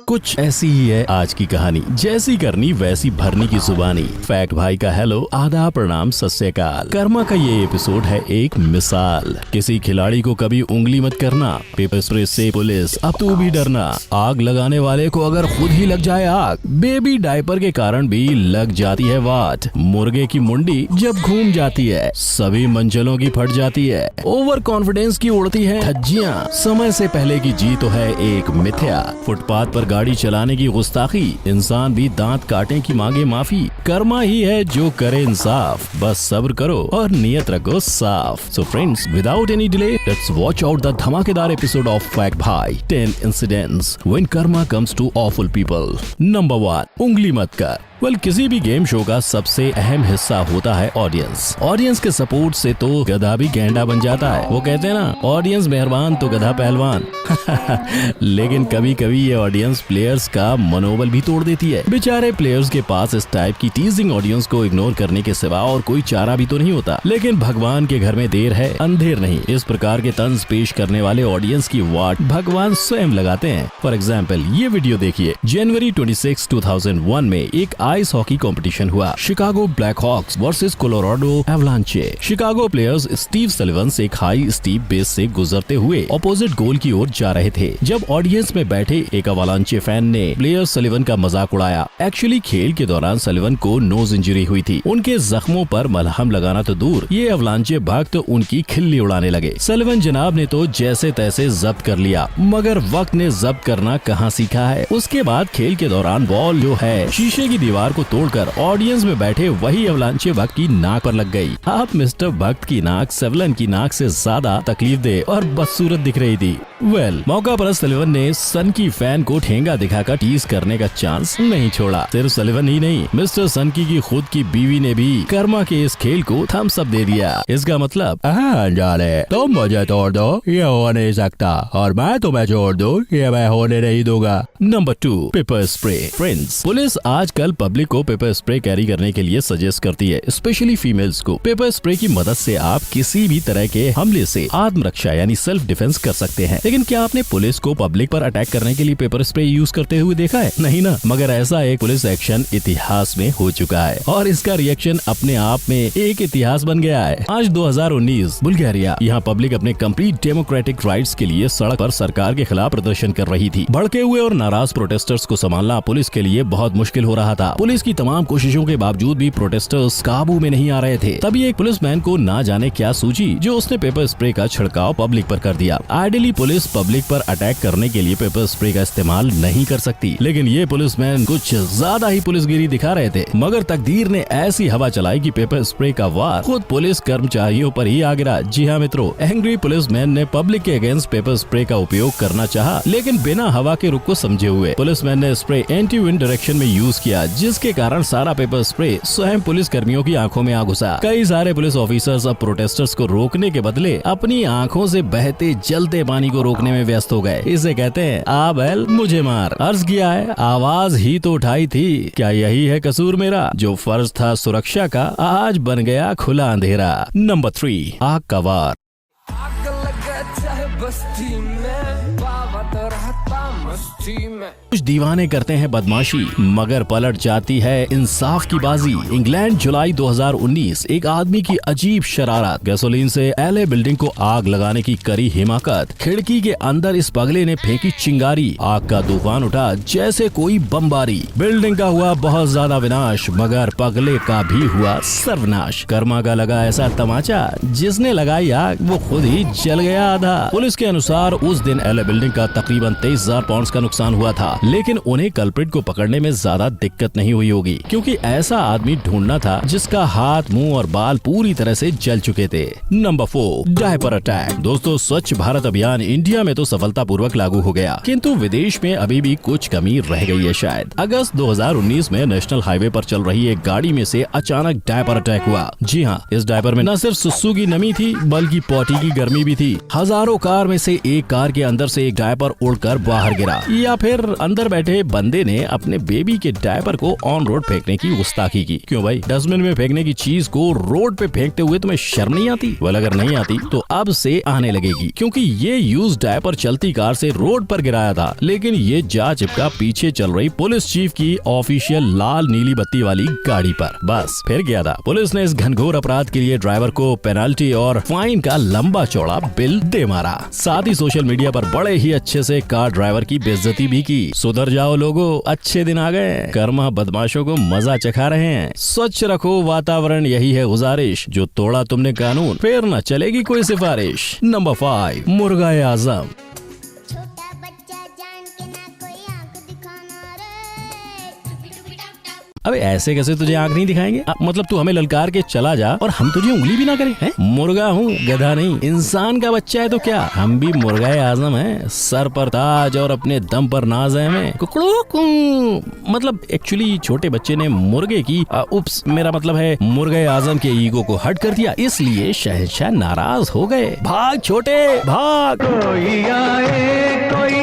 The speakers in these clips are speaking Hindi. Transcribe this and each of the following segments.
कुछ ऐसी ही है आज की कहानी, जैसी करनी वैसी भरनी की जुबानी। फैक्ट भाई का हेलो, आदाब, प्रणाम, सत श्री अकाल। कर्मा का ये एपिसोड है एक मिसाल। किसी खिलाड़ी को कभी उंगली मत करना, पेपर स्प्रे से पुलिस, अब तू भी डरना। आग लगाने वाले को अगर खुद ही लग जाए आग, बेबी डायपर के कारण भी लग जाती है वाट। मुर्गे की मुंडी जब घूम जाती है, सभी मंजिलों की फट जाती है। ओवर कॉन्फिडेंस की उड़ती है धज्जियां, समय से पहले की जीत तो है एक मिथ्या। फुटपाथ पर गाड़ी चलाने की गुस्ताखी, इंसान भी दांत काटे की मांगे माफी। कर्मा ही है जो करे इंसाफ, बस सब्र करो और नियत रखो साफ। So friends, without any delay, let's watch out the धमाकेदार episode of fact Bhai, 10 incidents when karma comes to awful people. Number 1, उंगली मत कर। किसी भी गेम शो का सबसे अहम हिस्सा होता है ऑडियंस। ऑडियंस के सपोर्ट से तो गधा भी गेंडा बन जाता है। वो कहते हैं ना, ऑडियंस मेहरबान तो गधा पहलवान। लेकिन कभी कभी ये ऑडियंस प्लेयर्स का मनोबल भी तोड़ देती है। बेचारे प्लेयर्स के पास इस टाइप की टीजिंग ऑडियंस को इग्नोर करने के सिवा और कोई चारा भी तो नहीं होता। लेकिन भगवान के घर में देर है, अंधेर नहीं। इस प्रकार के तंज पेश करने वाले ऑडियंस की वाट भगवान स्वयं लगाते हैं। फॉर एग्जाम्पल, ये वीडियो देखिए। जनवरी 26, 2001 में एक आइस हॉकी कंपटीशन हुआ। Chicago Black Hawks versus Colorado Avalanche. Chicago players Steve Sullivan एक हाई स्टीप बेस से गुजरते हुए ऑपोजिट गोल की ओर जा रहे थे, जब ऑडियंस में बैठे एक एवलांचे फैन ने प्लेयर सलिवन का मजाक उड़ाया। एक्चुअली खेल के दौरान सलिवन को नोज इंजरी हुई थी। उनके जख्मों पर मलहम लगाना तो दूर, ये एवलांचे भक्त उनकी खिल्ली उड़ाने लगे। सलिवन जनाब ने तो जैसे तैसे जब्त कर लिया, मगर वक्त ने जब्त करना कहाँ सीखा है। उसके बाद खेल के दौरान बॉल जो है शीशे की दीवार को तोड़कर ऑडियंस में बैठे वही एवलांचे भक्त की नाक पर लग गई। आप मिस्टर भक्त की नाक सलिवन की नाक से ज्यादा तकलीफ दे और बदसूरत दिख रही थी। मौका पर सलिवन ने सन की फैन को ठेंगा दिखाकर टीज करने का चांस नहीं छोड़ा। सिर्फ सलिवन ही नहीं, मिस्टर सनकी की खुद की बीवी ने भी कर्मा के इस खेल को थम्स अप दे दिया। इसका मतलब, तुम मुझे तोड़ दो, ये हो नहीं सकता, और मैं तुम्हें छोड़ दूं, ये मैं होने नहीं दूंगा। Number 2, paper spray. Friends, police आजकल पब्लिक को पेपर स्प्रे कैरी करने के लिए सजेस्ट करती है, स्पेशली फीमेल्स को। पेपर स्प्रे की मदद से आप किसी भी तरह के हमले से आत्मरक्षा यानी सेल्फ डिफेंस कर सकते हैं। लेकिन क्या आपने पुलिस को पब्लिक पर अटैक करने के लिए पेपर स्प्रे यूज करते हुए देखा है? नहीं ना। मगर ऐसा एक पुलिस एक्शन इतिहास में हो चुका है और इसका रिएक्शन अपने आप में एक इतिहास बन गया है। आज 2019 बुल्गारिया, यहाँ पब्लिक अपने कंप्लीट डेमोक्रेटिक राइट्स के लिए सड़क पर सरकार के खिलाफ प्रदर्शन कर रही थी। भड़के हुए और नाराज प्रोटेस्टर्स को संभालना पुलिस के लिए बहुत मुश्किल हो रहा था। पुलिस की तमाम कोशिशों के बावजूद भी प्रोटेस्टर्स काबू में नहीं आ रहे थे। तभी एक पुलिसमैन को ना जाने क्या सूझी, जो उसने पेपर स्प्रे का छिड़काव पब्लिक पर कर दिया। आइडियली पुलिस पब्लिक पर अटैक करने के लिए पेपर स्प्रे का इस्तेमाल नहीं कर सकती, लेकिन ये पुलिसमैन कुछ ज्यादा ही पुलिसगिरी दिखा रहे थे। मगर तकदीर ने ऐसी हवा चलाई कि पेपर स्प्रे का वार खुद पुलिस कर्मचारियों पर ही आ गिरा। जी हाँ मित्रों, एंग्री पुलिसमैन ने पब्लिक के अगेंस्ट पेपर स्प्रे का उपयोग करना चाहा, लेकिन बिना हवा के रुख को समझे हुए पुलिसमैन ने स्प्रे एंटी विंड डायरेक्शन में यूज किया, जिसके कारण सारा पेपर स्प्रे स्वयं पुलिस कर्मियों की आंखों में आ घुसा। कई सारे पुलिस ऑफिसर्स अब प्रोटेस्टर्स को रोकने के बदले अपनी आंखों से बहते जलते पानी को रोकने में व्यस्त हो गए। इसे कहते हैं आ बैल मुझे मार। अर्ज किया है, आवाज ही तो उठाई थी, क्या यही है कसूर मेरा? जो फर्ज था सुरक्षा का, आज बन गया खुला अंधेरा। नंबर 3, आग का वार। कुछ दीवाने करते हैं बदमाशी, मगर पलट जाती है इंसाफ की बाजी। इंग्लैंड, जुलाई 2019। एक आदमी की अजीब शरारत, गैसोलीन से एलए बिल्डिंग को आग लगाने की करी हिमाकत। खिड़की के अंदर इस पगले ने फेंकी चिंगारी, आग का तूफान उठा जैसे कोई बमबारी। बिल्डिंग का हुआ बहुत ज्यादा विनाश, मगर पगले का भी हुआ सर्वनाश। कर्मा का लगा ऐसा तमाचा, जिसने लगाई आग वो खुद ही जल गया आधा। पुलिस के अनुसार उस दिन एलए बिल्डिंग का तकरीबन 23,000 पाउंड का नुकसान हुआ था, लेकिन उन्हें कल्प्रिट को पकड़ने में ज्यादा दिक्कत नहीं हुई होगी, क्योंकि ऐसा आदमी ढूंढना था जिसका हाथ, मुंह और बाल पूरी तरह से जल चुके थे। Number 4, diaper attack. दोस्तों, स्वच्छ भारत अभियान इंडिया में तो सफलतापूर्वक लागू हो गया, किंतु विदेश में अभी भी कुछ कमी रह गई है शायद। अगस्त 2019 में नेशनल हाईवे पर चल रही एक गाड़ी में से अचानक डायपर अटैक हुआ। जी हाँ, इस डायपर में न सिर्फ सुसु की नमी थी, बल्कि पॉटी की गर्मी भी थी। हजारों कार में से एक कार के अंदर से एक डायपर उड़कर बाहर गिरा, या फिर अंदर बैठे बंदे ने अपने बेबी के डायपर को ऑन रोड फेंकने की गुस्ताखी की। क्यों भाई, डस्टबिन में फेंकने की चीज को रोड पे फेंकते हुए तुम्हें शर्म नहीं आती? वेल अगर नहीं आती तो अब से आने लगेगी, क्योंकि ये यूज डायपर चलती कार से रोड पर गिराया था, लेकिन ये जा चिपका पीछे चल रही पुलिस चीफ की ऑफिशियल लाल नीली बत्ती वाली गाड़ी पर। बस फिर गया था। पुलिस ने इस घनघोर अपराध के लिए ड्राइवर को पेनाल्टी और फाइन का लंबा चौड़ा बिल दे मारा। साथ ही सोशल मीडिया पर बड़े ही अच्छे से कार ड्राइवर की बेइज्जती भी की। सुधर जाओ लोगों, अच्छे दिन आ गए। कर्मा बदमाशों को मजा चखा रहे हैं। स्वच्छ रखो वातावरण, यही है गुजारिश। जो तोड़ा तुमने कानून, फिर न चलेगी कोई सिफारिश। नंबर 5, मुर्गा ए आजम। छोटा बच्चा जान के ना कोई आंख दिखाना रे। अबे ऐसे कैसे तुझे आंख नहीं दिखाएंगे? मतलब तू हमें ललकार के चला जा और हम तुझे उंगली भी ना करें? हैं? मुर्गा हूँ, गधा नहीं। इंसान का बच्चा है तो क्या, हम भी मुर्गा आजम हैं। सर पर ताज और अपने दम पर नाज है हमें। कुकड़ू मतलब एक्चुअली छोटे बच्चे ने मुर्गे की उप्स मेरा मतलब है मुर्गे आजम के ईगो को हट कर दिया, इसलिए शहंशाह नाराज हो गए। भाग छोटे भाग। कोई आए कोई,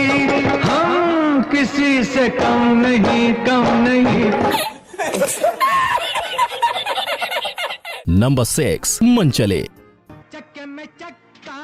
हम किसी से कम नहीं, कम नहीं। नंबर 6, मनचले। चक्के में चक्का,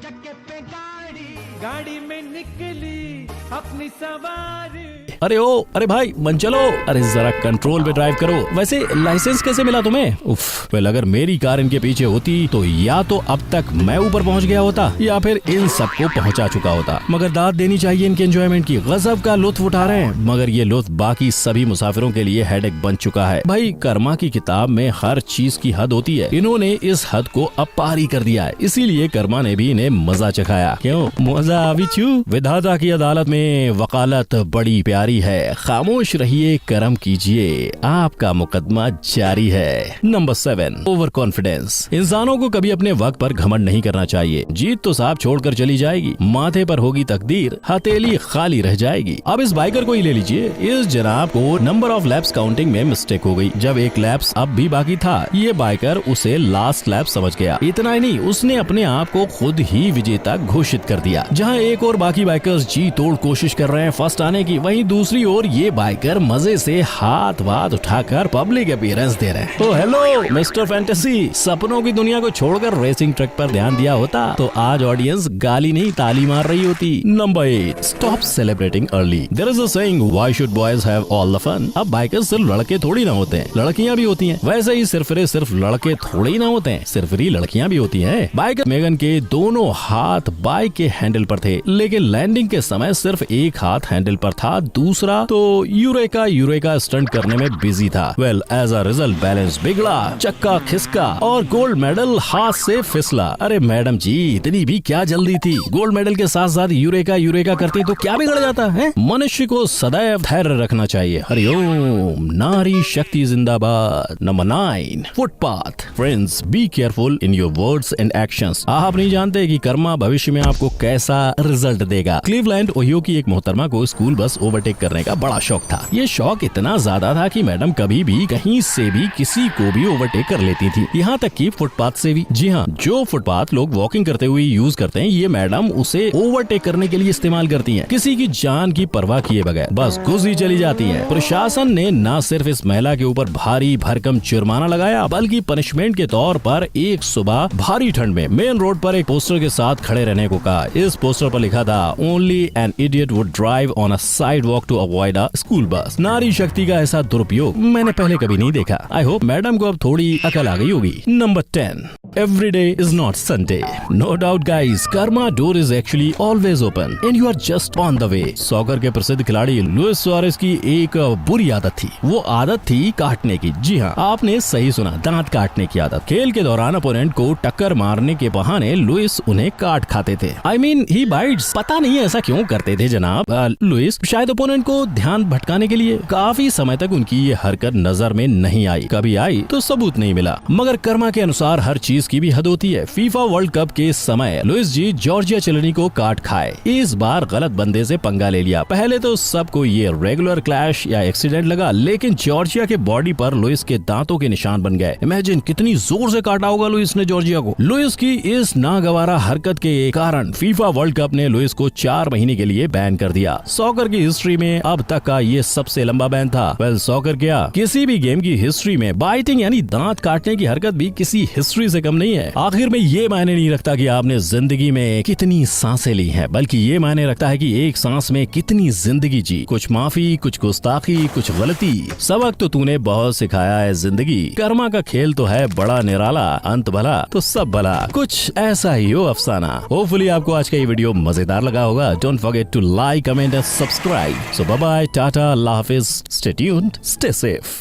चक्के पे गाड़ी, गाड़ी में निकली अपनी सवारी। अरे भाई मन चलो, अरे जरा कंट्रोल पे ड्राइव करो। वैसे लाइसेंस कैसे मिला तुम्हें? उफ, वेल अगर मेरी कार इनके पीछे होती तो या तो अब तक मैं ऊपर पहुंच गया होता या फिर इन सबको पहुंचा चुका होता। मगर दाद देनी चाहिए इनके एंजॉयमेंट की। गजब का लुत्फ उठा रहे हैं, मगर ये लुत्फ बाकी सभी मुसाफिरों के लिए हेडेक बन चुका है। भाई कर्मा की किताब में हर चीज की हद होती है, इन्होंने इस हद को अब पारी कर दिया है, इसीलिए कर्मा ने भी इन्हें मजा चखाया। क्यों मजा अभी छू? विधाता की अदालत में वकालत बड़ी प्यारी है। खामोश रहिए, कर्म कीजिए, आपका मुकदमा जारी है। Number 7, over confidence. इंसानों को कभी अपने वक्त पर घमंड नहीं करना चाहिए। जीत तो साहब छोड़कर चली जाएगी, माथे पर होगी तकदीर, हथेली खाली रह जाएगी। अब इस बाइकर को ही ले लीजिए। इस जनाब को नंबर ऑफ लैप्स काउंटिंग में मिस्टेक हो गई। जब एक लैप्स अब भी बाकी था, ये बाइकर उसे लास्ट लैप समझ गया। इतना ही नहीं, उसने अपने आप को खुद ही विजेता घोषित कर दिया। जहाँ एक और बाकी बाइकर्स जी तोड़ कोशिश कर रहे हैं फर्स्ट आने की, वहीं दूसरी ओर ये बाइकर मजे से हाथ वाथ उठाकर पब्लिक अपीयरेंस दे रहे हैं। तो हेलो मिस्टर फैंटेसी, सपनों की दुनिया को छोड़कर रेसिंग ट्रैक पर ध्यान दिया होता तो आज ऑडियंस गाली नहीं ताली मार रही होती। Number 8, stop celebrating early. There is a saying, why should boys have all the fun. अब बाइकर्स सिर्फ लड़के थोड़ी ना होते हैं, लड़कियां भी होती हैं। वैसे ही सिर्फ लड़के थोड़े ही ना होते हैं, सिर्फ लड़कियां भी होती हैं। बाइकर मेगन के दोनों हाथ बाइक के हैंडल पर थे, लेकिन लैंडिंग के समय सिर्फ एक हाथ हैंडल पर था, दूसरा तो यूरेका स्टंट करने में बिजी था। Well as a result balance बिगड़ा, चक्का खिसका और गोल्ड मेडल हाथ से फिसला। अरे मैडम जी, इतनी भी क्या जल्दी थी? गोल्ड मेडल के साथ साथ यूरेका करती तो क्या बिगड़ जाता है? मनुष्य को सदैव धैर्य रखना चाहिए। हरिओम, नारी शक्ति जिंदाबाद। Number 9, footpath. Friends, be careful in your words and actions. आप नहीं जानते कि कर्मा भविष्य में आपको कैसा रिजल्ट देगा। क्लीवलैंड ओहियो की एक मोहतरमा को स्कूल बस ओवरटेक करने का बड़ा शौक था। ये शौक इतना ज्यादा था कि मैडम कभी भी कहीं से भी किसी को भी ओवरटेक कर लेती थी, यहाँ तक कि फुटपाथ से भी। जी हाँ, जो फुटपाथ लोग वॉकिंग करते हुए यूज करते हैं, ये मैडम उसे ओवरटेक करने के लिए इस्तेमाल करती हैं, किसी की जान की परवाह किए बगैर बस घुस ही चली जाती हैं। प्रशासन ने न सिर्फ इस महिला के ऊपर भारी भरकम जुर्माना लगाया, बल्कि पनिशमेंट के तौर पर एक सुबह भारी ठंड में मेन रोड पर एक पोस्टर के साथ खड़े रहने को कहा। इस पोस्टर पर लिखा था, only an idiot would drive on a sidewalk to avoid a school bus. नारी शक्ति का ऐसा दुरुपयोग मैंने पहले कभी नहीं देखा। आई होप मैडम को अब थोड़ी अकल आ गई होगी। Number 10, every day is not Sunday. No doubt guys, karma door is actually always open and you are just on the way. Soccer के प्रसिद्ध खिलाड़ी लुइस सुआरेज की एक बुरी आदत थी, वो आदत थी काटने की। जी हाँ, आपने सही सुना, दांत काटने की आदत। खेल के दौरान अपोनेंट को टक्कर मारने के बहाने लुइस उन्हें काट खाते थे। I mean, he bites. पता नहीं ऐसा क्यों करते थे जनाब। लुइस शायद अपोनेंट को ध्यान भटकाने के लिए। काफी समय तक उनकी ये हरकत नजर में नहीं आई, कभी आई तो सबूत नहीं मिला। मगर कर्मा के अनुसार हर चीज की भी हद होती है। फीफा वर्ल्ड कप के समय लुइस जी जॉर्जिया चिलिनी को काट खाए। इस बार गलत बंदे से पंगा ले लिया। पहले तो सबको ये रेगुलर क्लैश या एक्सीडेंट लगा, लेकिन जॉर्जिया के बॉडी पर लुइस के दांतों के निशान बन गए। इमेजिन कितनी जोर से काटा होगा लुइस ने जॉर्जिया को। लुइस की इस नागवारा हरकत के कारण फीफा वर्ल्ड कप ने लुइस को 4 महीने के लिए बैन कर दिया। सॉकर की हिस्ट्री में अब तक का ये सबसे लंबा बैन था। वेल सॉकर क्या, किसी भी गेम की हिस्ट्री में बाइटिंग यानी दांत काटने की हरकत भी किसी हिस्ट्री से कम नहीं है। आखिर में ये मायने नहीं रखता कि आपने जिंदगी में कितनी सांसें ली हैं, बल्कि ये मायने रखता है कि एक सांस में कितनी जिंदगी जी। कुछ माफी, कुछ गुस्ताखी, कुछ गलती, सबक तो तूने बहुत सिखाया है जिंदगी। कर्मा का खेल तो है बड़ा निराला, अंत भला तो सब भला, कुछ ऐसा ही हो अफसाना। होपफुली आपको आज का ये वीडियो मजेदार लगा होगा। Don't forget to like, comment and subscribe. So bye bye, tata, अल्लाह हाफिज, स्टे ट्यून्ड, स्टे सेफ।